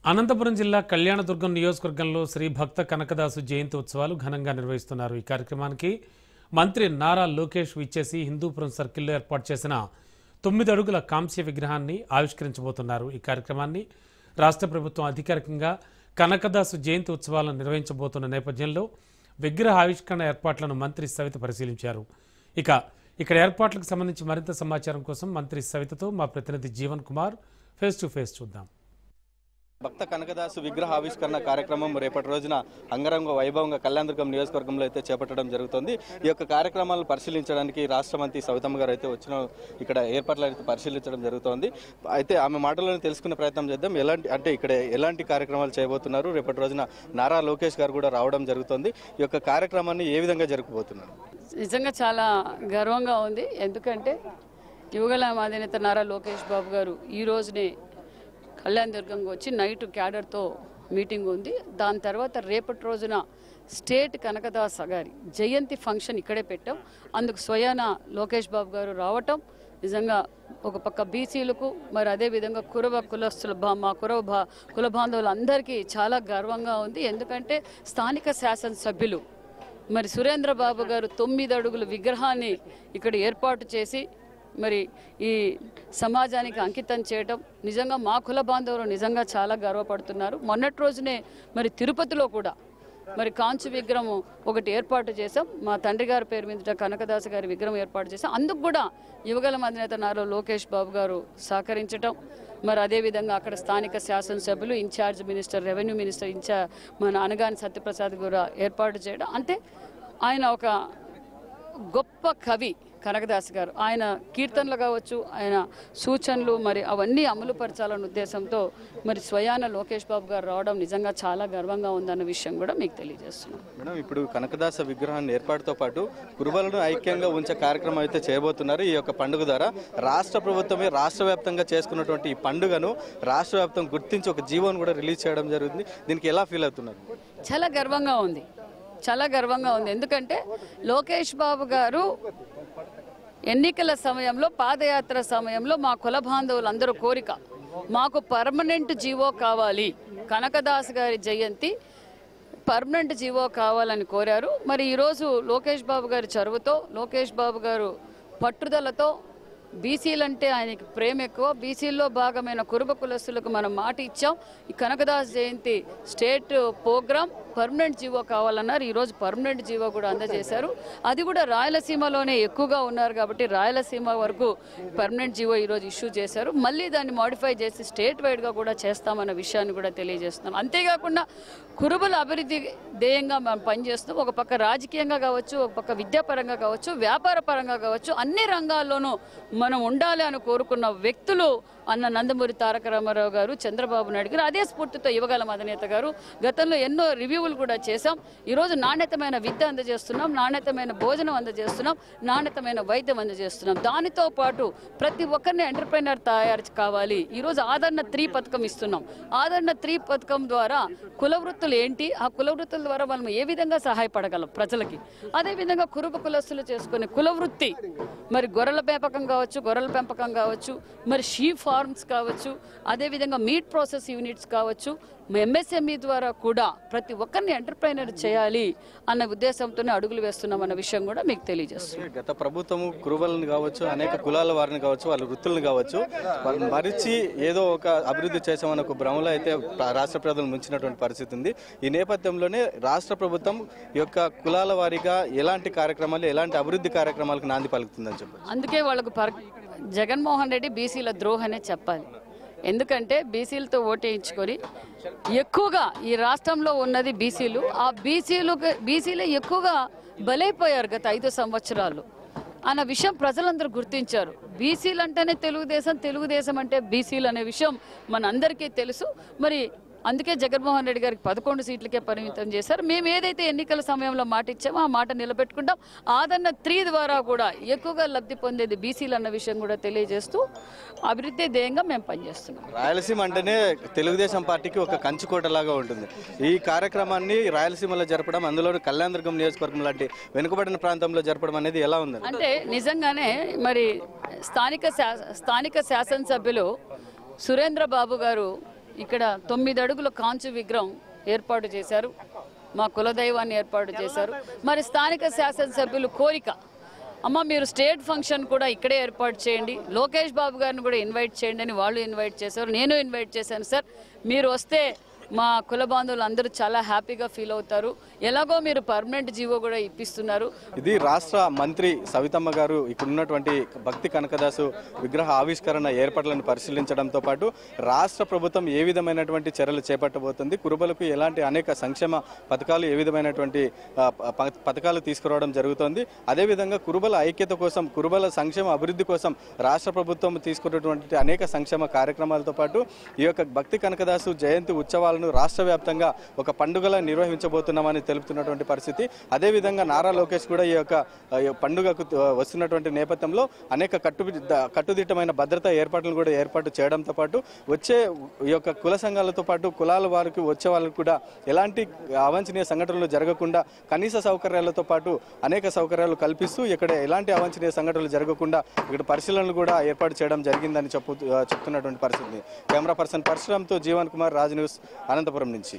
అనంతపురం జిల్లా కళ్యాణదుర్గం నియోజకవర్గంలో శ్రీ భక్త కనకదాసు జయంతి ఉత్సవాలు ఘనంగా నిర్వహిస్తున్నారు. ఈ కార్యక్రమానికి మంత్రి నారా లోకేష్ విచ్చేసి హిందూపురం సర్కిల్లో ఏర్పాటు చేసిన 9 అడుగుల కాంస్య విగ్రహాన్ని ఆవిష్కరించబోతున్నారు. ఈ కార్యక్రమాన్ని రాష్ట్ర ప్రభుత్వం అధికారికంగా కనకదాసు జయంతి ఉత్సవాలను నిర్వహించబోతున్న నేపథ్యంలో విగ్రహ ఆవిష్కరణ ఏర్పాట్లను మంత్రి సవిత పరిశీలించారు. ఇక్కడ ఏర్పాట్లకు సంబంధించి మరింత సమాచారం కోసం మంత్రి సవితతో మా ప్రతినిధి Jeevan Kumar face to face చూద్దాం. భక్త కనకదాసు విగ్రహ ఆవిష్కరణ కార్యక్రమం రేపటి రోజున అంగరంగ వైభవంగా కళ్యాణదుర్గం నియోజకవర్గంలో అయితే చేపట్టడం జరుగుతుంది. ఈ యొక్క కార్యక్రమాలను పరిశీలించడానికి రాష్ట్ర మంత్రి సవితమ్మ గారు అయితే వచ్చిన ఇక్కడ ఏర్పాట్లు అయితే పరిశీలించడం జరుగుతోంది. అయితే ఆమె మాటలను తెలుసుకునే ప్రయత్నం చేద్దాం. ఇక్కడ ఎలాంటి కార్యక్రమాలు చేయబోతున్నారు, రేపటి రోజున నారా లోకేష్ గారు కూడా రావడం జరుగుతుంది. ఈ యొక్క కార్యక్రమాన్ని ఏ విధంగా జరుపుకోబోతున్నారు? నిజంగా చాలా గర్వంగా ఉంది. ఎందుకంటే యువగల అధినేత నారా లోకేష్ బాబు గారు ఈ రోజునే కళ్యాణదుర్గంకి వచ్చి నైట్ క్యాడర్తో మీటింగ్ ఉంది. దాని తర్వాత రేపటి రోజున స్టేట్ కనకదాస గారి జయంతి ఫంక్షన్ ఇక్కడే పెట్టాం. అందుకు స్వయాన లోకేష్ బాబు గారు రావటం నిజంగా ఒక పక్క బీసీలకు మరి అదేవిధంగా కులస్తుల మా కుల బాంధవులందరికీ చాలా గర్వంగా ఉంది. ఎందుకంటే స్థానిక శాసనసభ్యులు మరి సురేంద్ర బాబు గారు 9 అడుగుల విగ్రహాన్ని ఇక్కడ ఏర్పాటు చేసి మరి ఈ సమాజానికి అంకితం చేయడం నిజంగా మా కుల బాంధవులు నిజంగా చాలా గర్వపడుతున్నారు. మొన్నటి రోజునే మరి తిరుపతిలో కూడా మరి కాంచు విగ్రహం ఒకటి ఏర్పాటు చేసాం. మా తండ్రి గారి పేరు మీద కనకదాసు గారి విగ్రహం ఏర్పాటు చేసాం. అందుకు కూడా యువగల అధినేత నారా లోకేష్ బాబు గారు సహకరించడం మరి అదేవిధంగా అక్కడ స్థానిక శాసనసభ్యులు ఇన్ఛార్జ్ మినిస్టర్, రెవెన్యూ మినిస్టర్ మన అనగాని సత్యప్రసాద్ కూడా ఏర్పాటు చేయడం. అంటే ఆయన ఒక గొప్ప కవి కనకదాస్ గారు. ఆయన కీర్తనలు కావచ్చు, ఆయన సూచనలు మరి అవన్నీ అమలుపరచాలన్న ఉద్దేశంతో మరి స్వయాన లోకేష్ బాబు గారు రావడం నిజంగా చాలా గర్వంగా ఉందన్న విషయం కూడా మీకు తెలియజేస్తున్నాం. మేడం, ఇప్పుడు కనకదాస విగ్రహాన్ని ఏర్పాటుతో పాటు కురుబలను ఐక్యంగా ఉంచే కార్యక్రమం అయితే చేయబోతున్నారు. ఈ యొక్క పండుగ ద్వారా రాష్ట్ర ప్రభుత్వమే రాష్ట్ర వ్యాప్తంగా చేసుకున్నటువంటి ఈ పండుగను రాష్ట్ర వ్యాప్తం గుర్తించి ఒక జీవోను కూడా రిలీజ్ చేయడం జరుగుతుంది. దీనికి ఎలా ఫీల్ అవుతున్నారు? చాలా గర్వంగా ఉంది, చాలా గర్వంగా ఉంది. ఎందుకంటే లోకేష్ బాబు గారు ఎన్నికల సమయంలో, పాదయాత్ర సమయంలో మా కుల బాంధవులందరూ కోరిక మాకు పర్మనెంట్ జీవో కావాలి, కనకదాస్ గారి జయంతి పర్మనెంట్ జీవో కావాలని కోరారు. మరి ఈరోజు లోకేష్ బాబు గారి చొరవతో, లోకేష్ బాబు గారు పట్టుదలతో, బీసీలంటే ఆయనకి ప్రేమ ఎక్కువ, బీసీల్లో భాగమైన కురుబ కులస్తులకు మనం మాట ఇచ్చాం. ఈ కనకదాస్ జయంతి స్టేట్ ప్రోగ్రామ్ పర్మనెంట్ జీవో కావాలన్నారు. ఈరోజు పర్మనెంట్ జీవో కూడా అందజేశారు. అది కూడా రాయలసీమలోనే ఎక్కువగా ఉన్నారు కాబట్టి రాయలసీమ వరకు పర్మనెంట్ జీవో ఈరోజు ఇష్యూ చేశారు. మళ్ళీ దాన్ని మాడిఫై చేసి స్టేట్ వైడ్గా కూడా చేస్తామన్న విషయాన్ని కూడా తెలియజేస్తున్నాం. అంతేకాకుండా కురుబల అభివృద్ధి ధ్యేయంగా మనం పనిచేస్తున్నాం. ఒక పక్క రాజకీయంగా కావచ్చు, ఒక పక్క విద్యాపరంగా కావచ్చు, వ్యాపార పరంగా కావచ్చు, అన్ని రంగాల్లోనూ మనం ఉండాలి అని కోరుకున్న వ్యక్తులు అన్న నందమూరి తారక రామారావు గారు, చంద్రబాబు నాయుడు గారు. అదే స్ఫూర్తితో యువగల అధినేత గారు గతంలో ఎన్నో రివ్యూలు కూడా చేశాం. ఈరోజు నాణ్యతమైన విద్య అందజేస్తున్నాం, నాణ్యతమైన భోజనం అందజేస్తున్నాం, నాణ్యతమైన వైద్యం అందజేస్తున్నాం. దానితో పాటు ప్రతి ఒక్కరిని ఎంటర్ప్రైనర్ తయారు కావాలి. ఈరోజు ఆదరణ 3 పథకం ఇస్తున్నాం. ఆదరణ 3 పథకం ద్వారా కుల వృత్తులు ఏంటి, ఆ కుల వృత్తుల ద్వారా మనం ఏ విధంగా సహాయపడగలం ప్రజలకి, అదేవిధంగా కురుబ కులస్తులు చేసుకునే కుల వృత్తి మరి గొర్రెల పెంపకం కావచ్చు, మరి షీప్ ఫార్మ్స్ కావచ్చు, అదేవిధంగా మీట్ ప్రాసెస్ యూనిట్స్ కావచ్చు, ఎంఎస్ఎంఈ ద్వారా కూడా ప్రతి ఒక్కరిని ఎంటర్ప్రైనర్ చేయాలి అన్న ఉద్దేశంతోనే అడుగులు వేస్తున్నాం అన్న విషయం కూడా మీకు తెలియజేస్తున్నాం. గత ప్రభుత్వం కురుబలను కావచ్చు, అనేక కులాల వారిని కావచ్చు, వాళ్ళ వృత్తులను కావచ్చు, వాళ్ళని మరిచి ఏదో ఒక అభివృద్ధి చేసామని ఒక భ్రమలో అయితే రాష్ట్ర ప్రజలు ముంచినటువంటి పరిస్థితి ఉంది. ఈ నేపథ్యంలోనే రాష్ట్ర ప్రభుత్వం ఈ యొక్క కులాల వారీగా ఎలాంటి కార్యక్రమాలు, ఎలాంటి అభివృద్ధి కార్యక్రమాలకు నాంది పలుకుతుందని చెప్పారు. అందుకే వాళ్ళకు జగన్మోహన్ రెడ్డి బీసీల ద్రోహనే చెప్పాలి. ఎందుకంటే బీసీలతో ఓటేయించుకొని ఎక్కువగా ఈ రాష్ట్రంలో ఉన్నది బీసీలు. ఆ బీసీలే ఎక్కువగా బలైపోయారు గత 5 సంవత్సరాలు అన్న విషయం ప్రజలందరూ గుర్తించారు. బీసీలు అంటేనే తెలుగుదేశం అంటే బీసీలు అనే విషయం మనందరికీ తెలుసు. మరి అందుకే జగన్మోహన్ రెడ్డి గారికి 11 సీట్లకే పరిమితం చేశారు. మేము ఏదైతే ఎన్నికల సమయంలో మాట ఇచ్చామో ఆ మాట నిలబెట్టుకుంటాం. ఆదరణ 3 ద్వారా కూడా ఎక్కువగా లబ్ధి పొందేది బీసీలు అన్న విషయం కూడా తెలియజేస్తూ అభివృద్ధి ధ్యేయంగా మేము పనిచేస్తున్నాం. రాయలసీమ అంటేనే తెలుగుదేశం పార్టీకి ఒక కంచుకోటలాగా ఉంటుంది. ఈ కార్యక్రమాన్ని రాయలసీమలో జరపడం, అందులో కళ్యాణదుర్గం నియోజకవర్గం లాంటి వెనుకబడిన ప్రాంతంలో జరపడం అనేది ఎలా ఉంది? అంటే నిజంగానే మరి స్థానిక శాసనసభ్యులు సురేంద్ర బాబు గారు ఇక్కడ 9 అడుగుల కాంచు విగ్రహం ఏర్పాటు చేశారు, మా కులదైవాన్ని ఏర్పాటు చేశారు. మరి స్థానిక శాసనసభ్యులు కోరిక, అమ్మ మీరు స్టేట్ ఫంక్షన్ కూడా ఇక్కడే ఏర్పాటు చేయండి, లోకేష్ బాబు గారిని కూడా ఇన్వైట్ చేయండి అని వాళ్ళు ఇన్వైట్ చేశారు. నేను ఇన్వైట్ చేశాను. సార్ మీరు వస్తే మా కుల బాంధవులు అందరూ చాలా హ్యాపీగా ఫీల్ అవుతారు. ఎలాగో మీరు పర్మనెంట్ జీవో కూడా ఇప్పిస్తున్నారు. ఇది రాష్ట్ర మంత్రి సవితమ్మ గారు ఇక్కడ ఉన్నటువంటి భక్తి కనకదాసు విగ్రహ ఆవిష్కరణ ఏర్పాట్లను పరిశీలించడంతో పాటు రాష్ట్ర ప్రభుత్వం ఏ విధమైనటువంటి చర్యలు చేపట్టబోతుంది, కురుబలకు ఎలాంటి అనేక సంక్షేమ పథకాలు ఏ విధమైనటువంటి పథకాలు తీసుకురావడం జరుగుతోంది, అదేవిధంగా కురుబల ఐక్యత కోసం, కురుబల సంక్షేమ అభివృద్ధి కోసం రాష్ట్ర ప్రభుత్వం తీసుకున్నటువంటి అనేక సంక్షేమ కార్యక్రమాలతో పాటు ఈ యొక్క భక్తి కనకదాసు జయంతి ఉత్సవాలు రాష్ట్ర వ్యాప్తంగా ఒక పండుగలా నిర్వహించబోతున్నామని తెలుపుతున్నటువంటి పరిస్థితి. అదేవిధంగా నారా లోకేష్ కూడా ఈ యొక్క పండుగకు వస్తున్నటువంటి నేపథ్యంలో అనేక కట్టుదిట్టమైన భద్రతా ఏర్పాట్లను కూడా ఏర్పాటు చేయడంతో పాటు వచ్చే ఈ యొక్క కుల సంఘాలతో పాటు కులాల వారికి వచ్చే వాళ్ళకు కూడా ఎలాంటి అవాంఛనీయ సంఘటనలు జరగకుండా కనీస సౌకర్యాలతో పాటు అనేక సౌకర్యాలు కల్పిస్తూ ఇక్కడ ఎలాంటి అవాంఛనీయ సంఘటనలు జరగకుండా ఇక్కడ పరిశీలనలు కూడా ఏర్పాటు చేయడం జరిగిందని చెప్తున్నటువంటి పరిస్థితి. కెమెరా పర్సన్ పరశురామ్తో జీవన్ కుమార్, రాజ్ న్యూస్, అనంతపురం నుంచి.